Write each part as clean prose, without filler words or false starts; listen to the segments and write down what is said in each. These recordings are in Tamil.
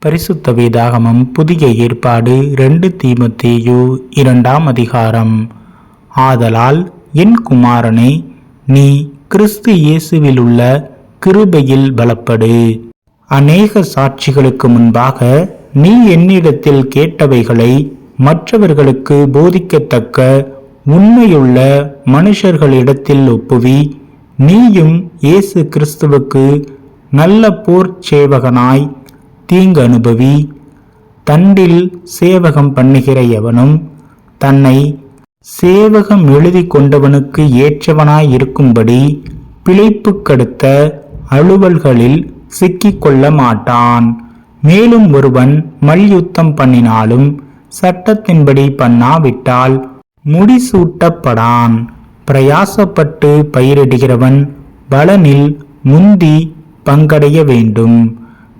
பரிசுத்த வேதாகமம் புதிய ஏற்பாடு 2 தீமோத்தேயு 2 அதிகாரம். ஆதலால் என் குமாரனே, நீ கிறிஸ்து இயேசுவில் உள்ள கிருபையில் பலப்படு. அநேக சாட்சிகளுக்கு முன்பாக நீ என்னிடத்தில் கேட்டவைகளை மற்றவர்களுக்கு போதிக்கத்தக்க உண்மையுள்ள மனுஷர்களிடத்தில் ஒப்புவி. நீயும் இயேசு கிறிஸ்துவுக்கு நல்ல போர் சேவகனாய் தீங்கு அனுபவி. தண்டில் சேவகம் பண்ணுகிற எவனும் தன்னை சேவகம் எழுதி கொண்டவனுக்கு ஏற்றவனாய் இருக்கும்படி பிழைப்புக்கடுத்த அலுவல்களில் சிக்கிக்கொள்ள மாட்டான். மேலும் ஒருவன் மல்யுத்தம் பண்ணினாலும் சட்டத்தின்படி பண்ணாவிட்டால் முடிசூட்டப்படான். பிரயாசப்பட்டு பயிரிடுகிறவன் பலனில் முந்தி பங்கடைய வேண்டும்.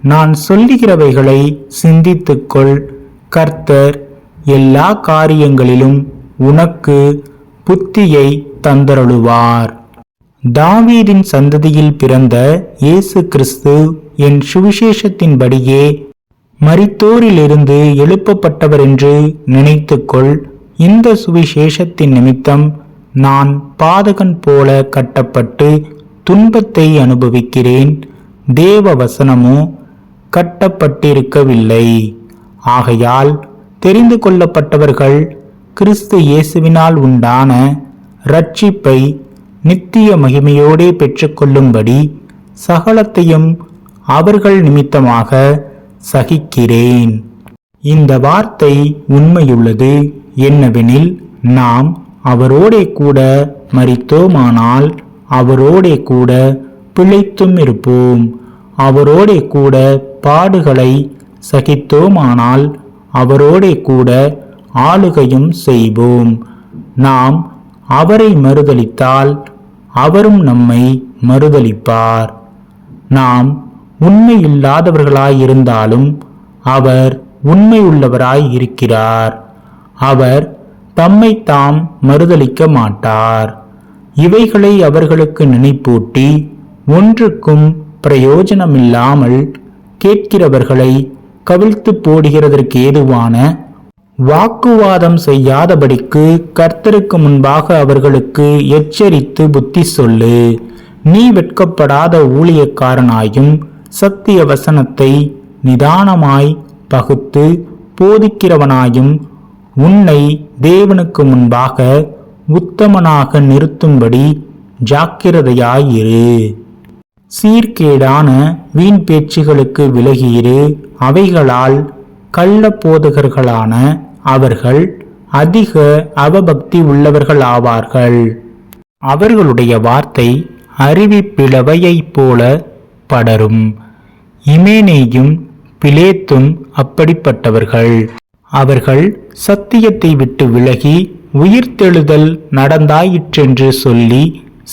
நான் சொல்லுகிறவைகளை சிந்தித்துக்கொள். கர்த்தர் எல்லா காரியங்களிலும் உனக்கு புத்தியை தந்தருளுவார். தாவீதின் சந்ததியில் பிறந்த இயேசு கிறிஸ்து என் சுவிசேஷத்தின்படியே மரித்தோரிலிருந்து எழுப்பப்பட்டவர் என்று நினைத்துக்கொள். இந்த சுவிசேஷத்தின் நிமித்தம் நான் பாதகன் போல கட்டப்பட்டு துன்பத்தை அனுபவிக்கிறேன். தேவ வசனமோ கட்டப்பட்டிருக்கவில்லை. ஆகையால் தெரிந்து கொள்ளப்பட்டவர்கள் கிறிஸ்து இயேசுவினால் உண்டான இரட்சிப்பை நித்திய மகிமையோடே பெற்றுக்கொள்ளும்படி சகலத்தையும் அவர்கள் நிமித்தமாக சகிக்கிறேன். இந்த வார்த்தை உண்மையுள்ளது. என்னவெனில், நாம் அவரோடே கூட மரித்தோமானால் அவரோடே கூட பிழைத்தும் இருப்போம். அவரோடே கூட பாடுகளை சகித்தோமானால் அவரோடே கூட ஆளுகையும் செய்வோம். நாம் அவரை மறுதலித்தால் அவரும் நம்மை மறுதலிப்பார். நாம் உண்மையில்லாதவர்களாயிருந்தாலும் அவர் உண்மையுள்ளவராய் இருக்கிறார். அவர் தம்மை தாம் மறுதலிக்க மாட்டார். இவைகளை அவர்களுக்கு நினைப்பூட்டி ஒன்றுக்கும் பிரயோஜனமில்லாமல் கேட்கிறவர்களை கவிழ்த்து போடுகிறதற்கு ஏதுவான வாக்குவாதம் செய்யாதபடிக்கு கர்த்தருக்கு முன்பாக அவர்களுக்கு எச்சரித்து புத்தி சொல்லு. நீ வெட்கப்படாத ஊழியக்காரனாயும் சத்திய வசனத்தை நிதானமாய் பகுத்து போதிக்கிறவனாயும் உன்னை தேவனுக்கு முன்பாக உத்தமனாக நிறுத்தும்படி ஜாக்கிரதையாயிரு. சீர்கேடான வீண் பேச்சுகளுக்கு விலகியிரு. அவைகளால் கள்ள போதகர்களான அவர்கள் அதிக அவபக்தி உள்ளவர்கள் ஆவார்கள். அவர்களுடைய வார்த்தை அறிவிப்பிளவையைப் போல படரும். இமேனேயும் பிலேத்தும் அப்படிப்பட்டவர்கள். அவர்கள் சத்தியத்தை விட்டு விலகி உயிர்த்தெழுதல் நடந்தாயிற்றென்று சொல்லி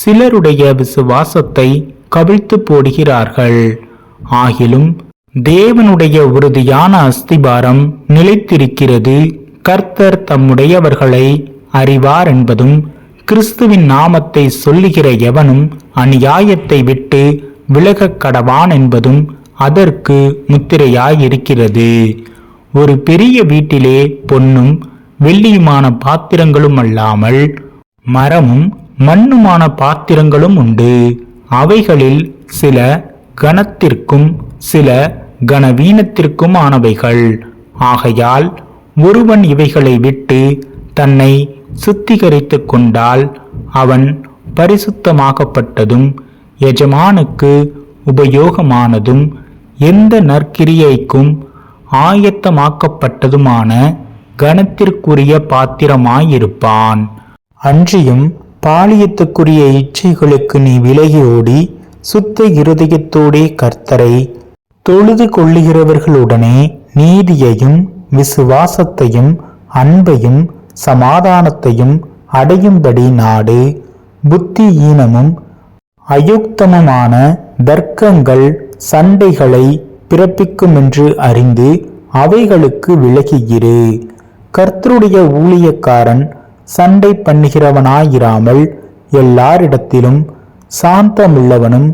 சிலருடைய விசுவாசத்தை கவிழ்த்து போடுகிறார்கள். ஆகிலும் தேவனுடைய உறுதியான அஸ்திபாரம் நிலைத்திருக்கிறது. கர்த்தர் தம்முடையவர்களை அறிவார் என்பதும், கிறிஸ்துவின் நாமத்தை சொல்லுகிற எவனும் அநியாயத்தை விட்டு விலகக் கடவான் என்பதும் அதற்கு முத்திரையாயிருக்கிறது. ஒரு பெரிய வீட்டிலே பொன்னும் வெள்ளியுமான பாத்திரங்களும் அல்லாமல் மரமும் மண்ணுமான பாத்திரங்களும் உண்டு. அவைகளில் சில கனத்திற்கும் சில கனவீனத்திற்கும் ஆனவைகள். ஆகையால் ஒருவன் இவைகளை விட்டு தன்னை சுத்திகரித்து கொண்டால் அவன் பரிசுத்தமாக்கப்பட்டதும் எஜமானுக்கு உபயோகமானதும் எந்த நற்கிரியைக்கும் ஆயத்தமாக்கப்பட்டதுமான கனத்திற்குரிய பாத்திரமாயிருப்பான். அன்றியும் பாலியத்துக்குரிய இச்சைகளுக்கு நீ விலகி ஓடி சுத்த இருதயத்தோடே கர்த்தரை தொழுது கொள்ளுகிறவர்களுடனே நீதியையும் விசுவாசத்தையும் அன்பையும் சமாதானத்தையும் அடையும்படி நாடு. புத்தி ஈனமும் அயுக்தமுமான தர்க்கங்கள் சண்டைகளை பிறப்பிக்குமென்று அறிந்து அவைகளுக்கு விலகியிரு. கர்த்தருடைய ஊழியக்காரன் சண்டை பண்ணுகிறவனாயிராமல் எல்லாரிடத்திலும் சாந்தமுள்ளவனும்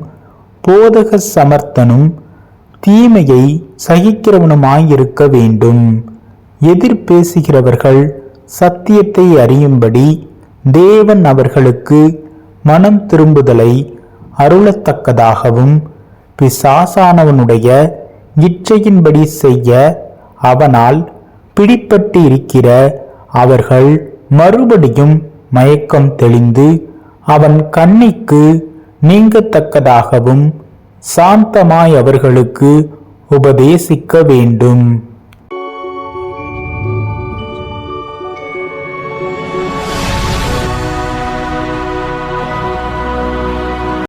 போதக சமர்த்தனும் தீமையை சகிக்கிறவனுமாயிருக்க வேண்டும். எதிர் பேசுகிறவர்கள் சத்தியத்தை அறியும்படி தேவன் அவர்களுக்கு மனம் திரும்புதலை அருளத்தக்கதாகவும் பிசாசானவனுடைய இச்சையின்படி செய்ய அவனால் பிடிப்பட்டு இருக்கிற அவர்கள் மறுபடியும் மயக்கம் தெளிந்து அவன் கண்ணிக்கு நீங்கத்தக்கதாகவும் சாந்தமாய் அவர்களுக்கு உபதேசிக்க வேண்டும்.